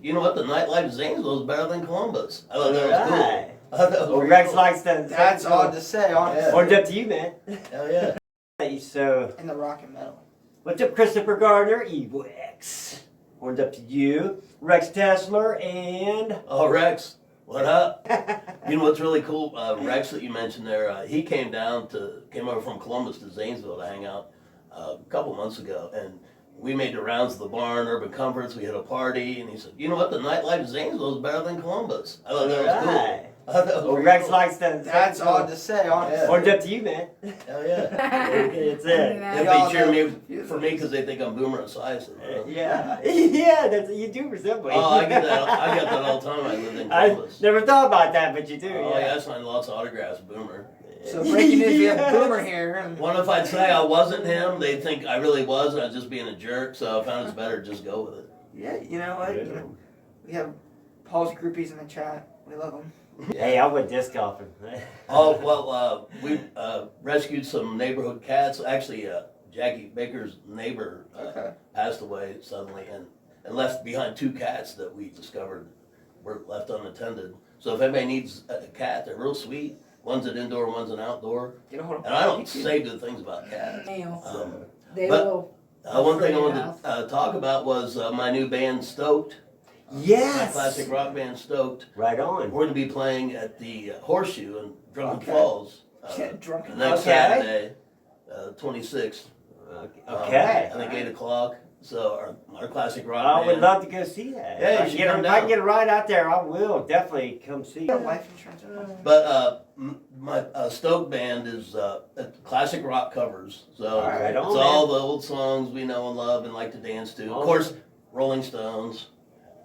you know what? The nightlife in Zanesville is better than Columbus. I thought that was cool. Right. I thought that was Well, pretty Rex cool. likes that. That's odd to say, honestly. Or it's up to you, man. Hell yeah. Hey, so, In the rock and metal. what's up, Christopher Gardner, Evil X? Horns up to you, Rex Tesler, and Oh, Rex, what up? You know what's really cool? Rex that you mentioned there, he came over from Columbus to Zanesville to hang out a couple months ago, and we made the rounds of the barn, Urban Comforts. We had a party, and he said, "You know what? The nightlife in Zanesville is better than Columbus." I thought that was cool. Right. I thought that was Well, pretty Rex cool. likes that. That's odd to say, honestly. Horns up to you, man. Hell yeah. It's it. They cheer me for me because they think I'm Boomer Esiason. Yeah, yeah, that's you do resemble. Oh, I get that. I get that all the time. I lived in I Columbus. never thought about that, but you do. Oh yeah, I signed lots of autographs, Boomer. So breaking news, we have Boomer here. And What if I'd say I wasn't him? They'd think I really was, and I was just being a jerk. So I found it's better to just go with it. yeah, you know what? You know, we have Paul's groupies in the chat. We love them. Hey, I went disc golfing. Oh well, we rescued some neighborhood cats. Actually, Jackie Baker's neighbor Okay. passed away suddenly, and left behind 2 cats that we discovered were left unattended. So if anybody needs a cat, they're real sweet. One's an indoor, one's an outdoor. Get a hold of And I don't say good things about cats. They but- will. One thing I Your wanted to talk about was my new band, Stoked. My Yes. classic rock band, Stoked. Right on. We're going to be playing at the Horseshoe in Drunken Okay. Falls Drunken next Okay. Saturday, 26th. Okay. I think 8 o'clock. So our classic rock I band. would love to go see that. Yeah, If I you can should get a- come if I can down. get a ride out there, I will definitely come see. Your life insurance. But my Stoked band is classic rock covers. So All right, it's on, all man. the old songs we know and love and like to dance to. Oh. Of course, Rolling Stones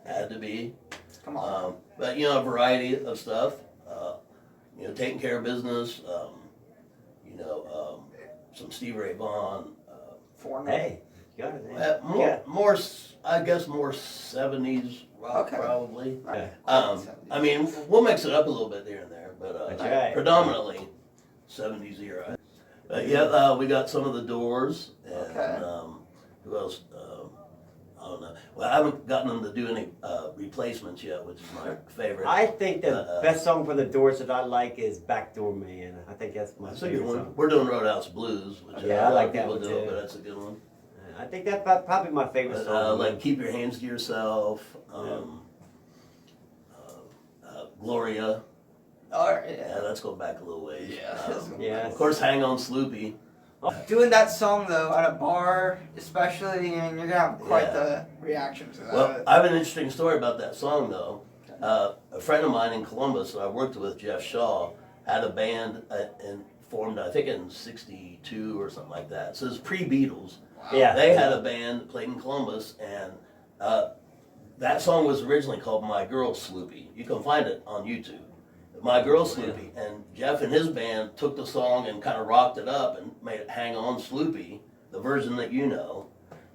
had to be. Come on. But you know, a variety of stuff. You know, taking care of business. Some Stevie Ray Vaughan. Foreman. Hey, you got it. Man. More, I guess more 70s rock Okay. probably. Right. I mean, we'll mix it up a little bit here and there, but That's right. predominantly 70s era. Yeah, we got some of the Doors, and Okay. who else? I don't know. Well, I haven't gotten them to do any replacements yet, which is my favorite. I think the best song for the Doors that I like is Backdoor Man. I think that's my That's a good favorite one. song. We're doing Roadhouse Blues, which Yeah, a I lot like of that people one do, too. but that's a good one. I think that's probably my favorite But, song. like Keep Your Hands to Yourself, Gloria. All right. Yeah, Yeah. let's go back a little ways. Yeah. Of course, Hang On Sloopy. Doing that song though at a bar, especially, and you're gonna have quite Yeah. the reaction to that. Well, I have an interesting story about that song, though. A friend of mine in Columbus that I worked with, Jeff Shaw, had a band and formed, I think, in '62 or something like that. So it's pre-Beatles. Yeah. They had a band that played in Columbus, and that song was originally called My Girl Sloopy. You can find it on YouTube. My Girl Sloopy. And Jeff and his band took the song and kind of rocked it up and made it Hang On Sloopy, the version that you know.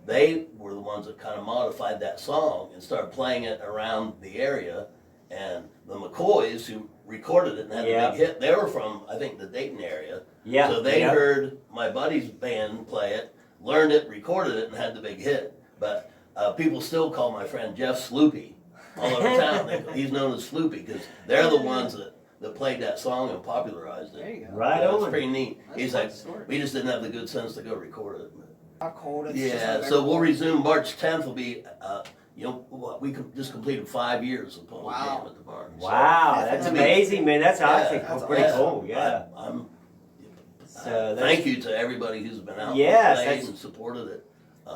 They were the ones that kind of modified that song and started playing it around the area. And the McCoys, who recorded it and had Yeah. a big hit, they were from, I think, the Dayton area. Yeah. So they yeah. heard my buddy's band play it, learned it, recorded it, and had the big hit. But people still call my friend Jeff Sloopy all over town. He's known as Sloopy because they're the ones that played that song and popularized it. There you go. Right Yeah, on. it's pretty neat. That's He's quite like, the story. we just didn't have the good sense to go record it. Not cold. It's just Yeah, like so we'll very- resume March 10th. Will be, just completed 5 years of public Wow. jam at the barn. So, Wow, that's Definitely. amazing, man. That's actually that's pretty awesome. cool. Yeah. I'm. So that's- Thank you to everybody who's been out Yes, and played that's- and supported it.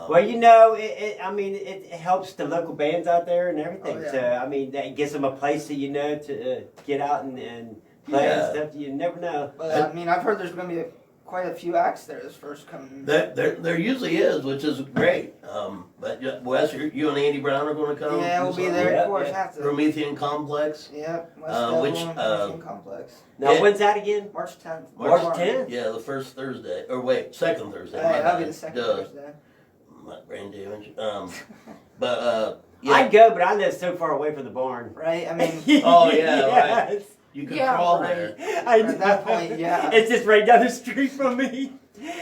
Well, you know, it helps the local bands out there and everything. Oh, yeah. So, I mean, that gives them a place that you know to get out and play Yeah. and stuff. You never know. But I mean, I've heard there's gonna be quite a few acts there this first coming. There usually is, which is great. But Wes, you and Andy Brown are going to come. Yeah, do we'll be something? there. Yeah, of course, yeah. have to. Promethean Complex. Yeah, West Which, Devil Complex. Now, Yeah. when's that again? March 10th. March March 10th? Yeah, the first Thursday, or wait, second Thursday. Hey, my that'll be bad. the second Duh. Thursday. My brain damage. But yeah. I'd go, but I live so far away from the barn. Right? I mean, Oh, yeah, right. Yes. You can Yeah, crawl right. there. I At that point, yeah. It's just right down the street from me.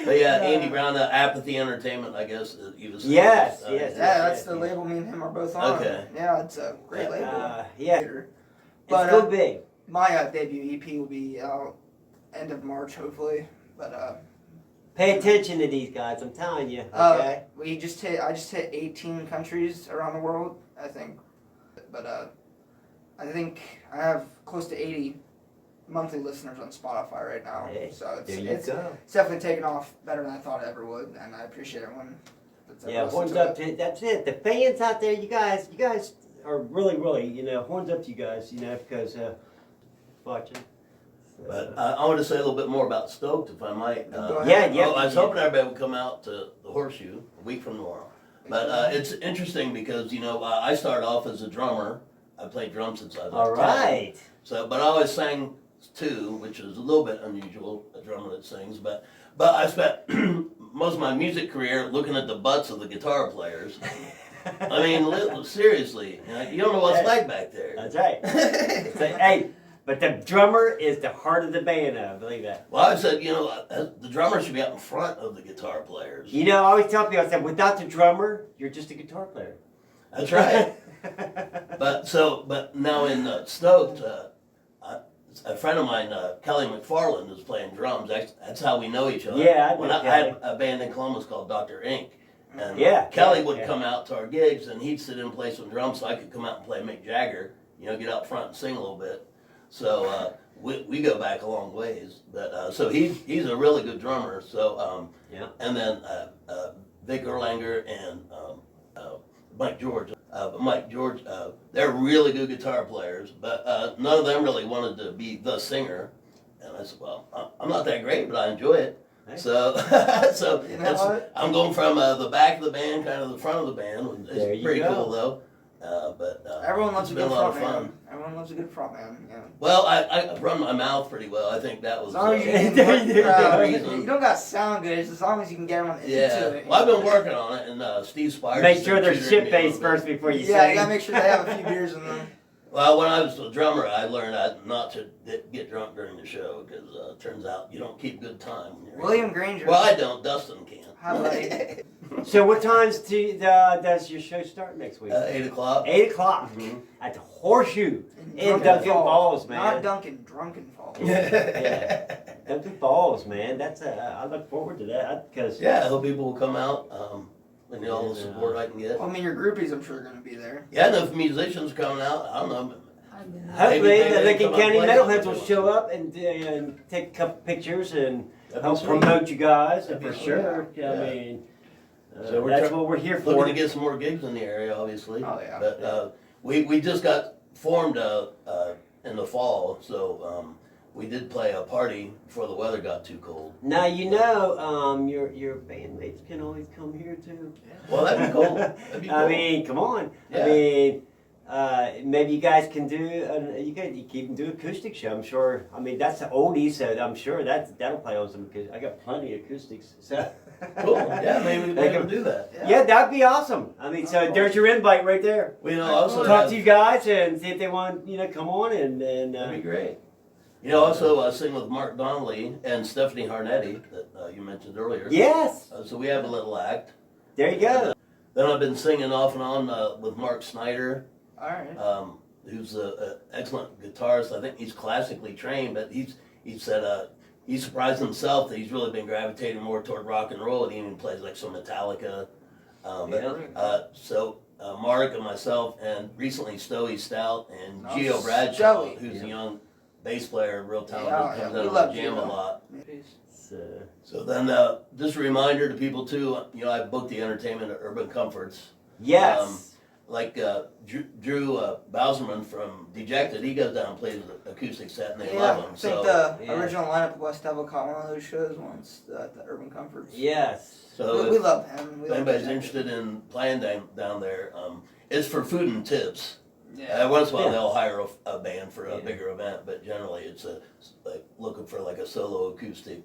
But yeah, Andy Brown, Apathy Entertainment, I guess he was. Yes, yes. Yeah, that's the label me and him are both on. Okay. Yeah, it's a great label. Yeah, But, it's go big. My debut EP will be out end of March, hopefully. But Pay attention to these guys. I'm telling you. Okay. I just hit 18 countries around the world, I think. But I think I have close to 80 monthly listeners on Spotify right now. Hey, so there you it's go. definitely taken off better than I thought it ever would, and I appreciate everyone. That's ever Yeah, listened horns to up it. to that's it. The fans out there, you guys are really, horns up to you guys, because watching. But I want to say a little bit more about Stoked, if I might. Go ahead. Yeah. I was hoping everybody would come out to the Horseshoe a week from tomorrow. But it's interesting because, I started off as a drummer. I played drums since I was All 10. right. So, but I always sang too, which is a little bit unusual, a drummer that sings. But I spent most of my music career looking at the butts of the guitar players. I mean, seriously, you don't know what it's like back there. That's right. Hey, but the drummer is the heart of the band, I believe that. Well, I said, the drummer should be out in front of the guitar players. I always tell people, I said, without the drummer, you're just a guitar player. That's right. But now in Stoked, a friend of mine, Kelly McFarland, is playing drums. That's how we know each other. Yeah, I know I Kelly. had a band in Columbus called Dr. Ink. And Yeah, Kelly yeah, would yeah. come out to our gigs, and he'd sit in and play some drums, so I could come out and play Mick Jagger, get out front and sing a little bit. So we go back a long ways. But so he's a really good drummer. So Yeah. and then Vic Erlanger and Mike George. But Mike George, they're really good guitar players, but none of them really wanted to be the singer. And I said, well, I'm not that great, but I enjoy it. Hey. So, You know what? I'm going from the back of the band, kind of the front of the band. There It's you pretty go. cool though. But Everyone loves it's a been good a lot front of man. fun. Everyone loves a good front man. Yeah. Well, I run my mouth pretty well. I think that was. As long as you There can you work, go. reason. you don't got to sound good. It's as long as you can get everyone into Yeah, it. well, I've been working on it, and Steve Spires. Make has sure been they're tutoring me a shit-faced little bit. first before you Yeah, sing. you gotta make sure they have a few beers in them. Well, when I was a drummer, I learned not to get drunk during the show because it turns out you don't keep good time. When you're William Granger. Well, I don't. Dustin can. Hi, buddy. So what times does your show start next week? 8 o'clock. 8 o'clock at the Horseshoe in Drunken Duncan Falls, man. Not Duncan, Drunken Falls. Yeah. Duncan Falls, man. That's I look forward to that because Yeah, I hope people will come out and all the support I can get. Well, I mean, your groupies, I'm sure, are gonna be there. Yeah, and if musicians coming out, I don't know. hopefully maybe the they Lincoln come up County and play Metalheads something will with show us. up and take a couple pictures and That'd be help sweet. promote you guys That'd be for sweet. sure. Yeah. I mean, So we're that's try- what we're here Looking for. to get some more gigs in the area, obviously. Oh, yeah. But we just got formed in the fall, so we did play a party before the weather got too cold. Now your bandmates can always come here too. Well, that'd be cool. That'd be cool. I mean, come on. Yeah. I mean, maybe you guys can do. You can do acoustic show. I'm sure. I mean, that's the oldie, so I'm sure that'll play on some. I got plenty of acoustics. So Cool. Yeah, maybe we can do that. yeah, that'd be awesome. I mean, so there's your invite right there. We also Talk have- to you guys and see if they want come on and That'd be great. Also sing with Mark Donnelly and Stephanie Harnetti that you mentioned earlier. yes. So we have a little act. There you go. Then I've been singing off and on with Mark Snyder, All right. who's an excellent guitarist. I think he's classically trained, but he said he surprised himself that he's really been gravitating more toward rock and roll, and he even plays like some Metallica. So Mark and myself, and recently Stoey Stout and Oh, Gio Bradshaw, Stoey. who's a young bass player, real talented, Yeah, comes we out love on the jam a Gio. lot. So, So then, just a reminder to people too, I booked the entertainment at Urban Comforts. yes. Like Drew Bowserman from Dejected, he goes down and plays the acoustic set, and they Yeah, love I him. think So, the Yeah. original lineup of West Devil caught one of those shows once at the Urban Comforts. we yes. we love him. We if love anybody's Jack. interested in playing down there, it's for food and tips. Yeah. Once in a while Yeah. they'll hire a band for a Yeah. bigger event, but generally it's like looking for like a solo acoustic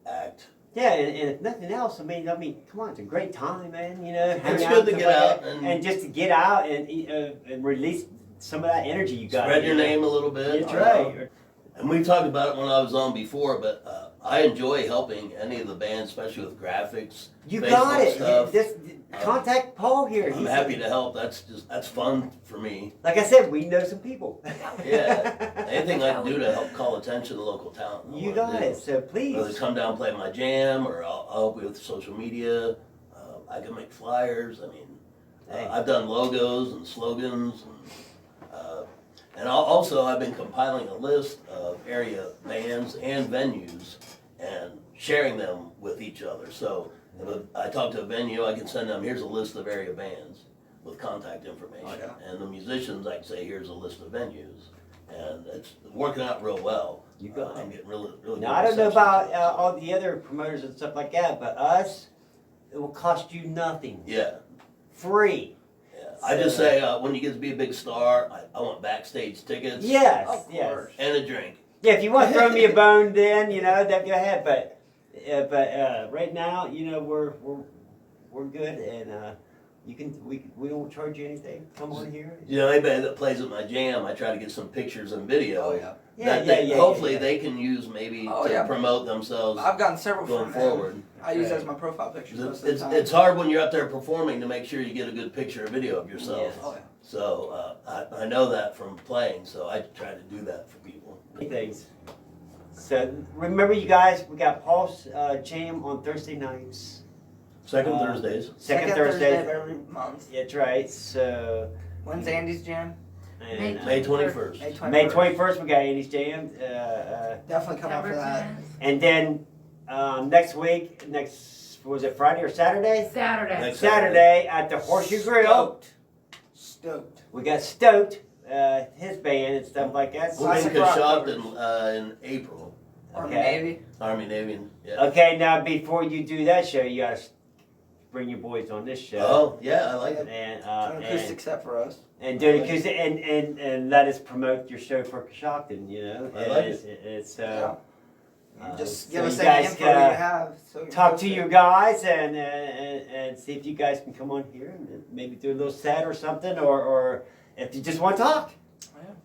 act. Yeah, and if nothing else, I mean, come on, it's a great time, man. Hang It's out good to and get stuff like out that, and just to get out and release some of that energy you got. Spread your name a little bit. That's right. And we talked about it when I was on before, but I enjoy helping any of the bands, especially with graphics. You Facebook got it. stuff. Contact Paul here. I'm happy to help. That's fun for me. Like I said, we know some people. Yeah, anything I can do to help call attention to local talent. I You wanna got do. it. So please. Whether they come down and play my jam, or I'll help you with social media. I can make flyers. I mean, Hey. I've done logos and slogans, and also I've been compiling a list of area bands and venues and sharing them with each other. So if I talk to a venue, I can send them, here's a list of area bands with contact information. Oh, yeah. And the musicians, I can say, here's a list of venues. And it's working out real well. You got I'm it. getting really good Now, I don't know reception about to it, so. all the other promoters and stuff like that, but us, it will cost you nothing. Yeah. Free. Yeah. I just say, when you get to be a big star, I want backstage tickets. Yes, Of yes. course. And a drink. Yeah, if you want to throw me a bone, then that go ahead. But right now, we're good, and we don't charge you anything. Come on here. You know, anybody that plays at my jam, I try to get some pictures and video. Oh yeah. Hopefully they can use maybe Oh, to yeah. promote themselves I've gotten several going from him. forward. I use that as my profile pictures most of the time. It's hard when you're out there performing to make sure you get a good picture or video of yourself. Yes. Oh yeah. So I know that from playing, so I try to do that for people. Things. So remember, you guys, we got Paul's jam on Thursday nights. Second Uh, Thursdays. Second Thursday Thursday. of every month. That's right. So. When's Andy's jam? And, May 21st. May 21st. May 21st, we got Andy's jam. Definitely come out for that. And then next week, was it Friday or Saturday? Saturday. Next Saturday at the Horseshoe Grill. Stoked. We got Stoked, his band and stuff like that. We'll be in Classic rock Coshocton in April. Army Okay. Navy. Army, Navy, and yeah. Okay, now before you do that show, you gotta bring your boys on this show. Oh, yeah, I like it. And An acoustic set for us. and do it because and let us promote your show for Coshocton. I like It's Yeah. You just so give us you any guys info you have. So we can talk post to it. your guys and see if you guys can come on here and maybe do a little set or something, or if you just want to talk.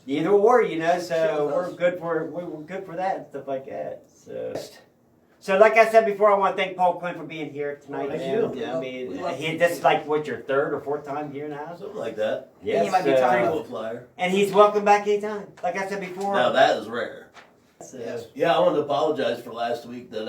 Yeah. Either or, Sure, so we're those. good for that and stuff like that. So like I said before, I want to thank Paul Quinn for being here tonight. Thank man. you. I We mean, love you. this is like what, your third or fourth time here now? Something like that. Yeah, you might be tired. Single flyer. And he's welcome back anytime. Like I said before. Now that is rare. So, Yes. Yeah, I wanted to apologize for last week that,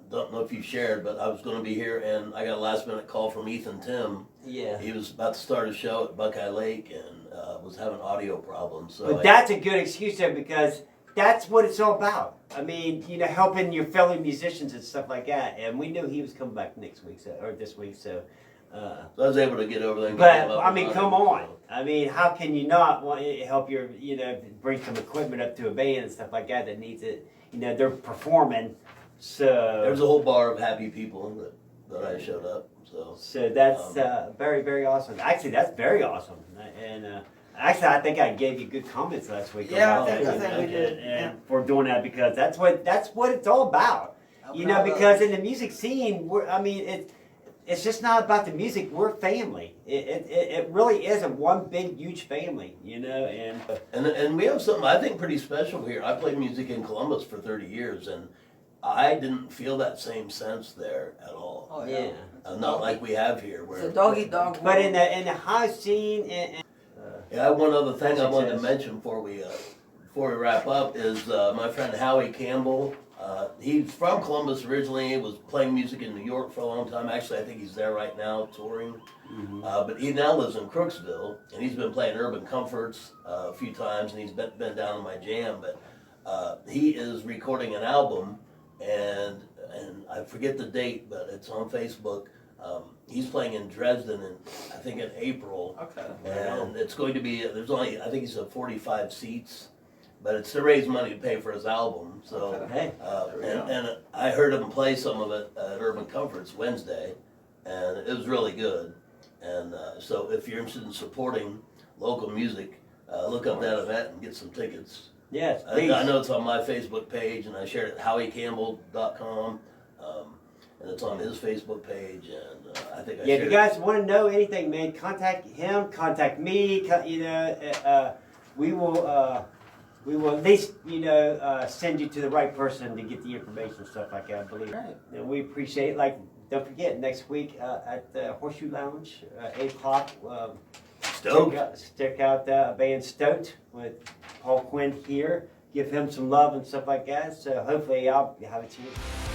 don't know if you shared, but I was gonna be here and I got a last minute call from Ethan Tim. yeah. He was about to start a show at Buckeye Lake and, was having audio problems, so. But that's a good excuse though, because that's what it's all about. I mean, helping your fellow musicians and stuff like that. And we knew he was coming back next week, or this week, so. So I was able to get over there and get But him up I and mean, running, come on. so. I mean, how can you not want to help your, bring some equipment up to a band and stuff like that needs it? They're performing, so. There was a whole bar of happy people that I showed up, so. So that's very, very awesome. Actually, that's very awesome. And actually, I think I gave you good comments last week. Yeah, about I that, think we did. And Yeah. for doing that, because that's what it's all about. Helping out Because others. in the music scene, it's just not about the music. We're family. It really is one big, huge family. And we have something I think pretty special here. I played music in Columbus for 30 years and I didn't feel that same sense there at all. Oh yeah. yeah. Not like we have here It's a where. dog eat dog. But world. in the house scene, Yeah, I have one other thing I wanted to Success. mention before we wrap up is my friend Howie Campbell. He's from Columbus originally. Was playing music in New York for a long time. Actually, I think he's there right now touring. But he now lives in Crooksville, and he's been playing Urban Comforts a few times, and he's been down to my jam. But he is recording an album, and I forget the date, but it's on Facebook. He's playing in Dresden, I think in April. Okay. And it's going to be, there's only, I think he said 45 seats, but it's to raise money to pay for his album. So, Okay. hey, There we go. and I heard him play some of it at Urban Comforts Wednesday, and it was really good. And so if you're interested in supporting local music, look up that event and get some tickets. yes, I please. know it's on my Facebook page, and I shared it at howiecampbell.com. And it's on his Facebook page, and I think I Yeah, if shared you guys want to know anything, man, contact him, contact me. We we will at least, send you to the right person to get the information and stuff like that, I believe. Right. And we appreciate, don't forget, next week at the Horseshoe Lounge, 8 o'clock. Stoked. Check out band Stoked with Paul Quinn here. Give him some love and stuff like that. So hopefully I'll have a chance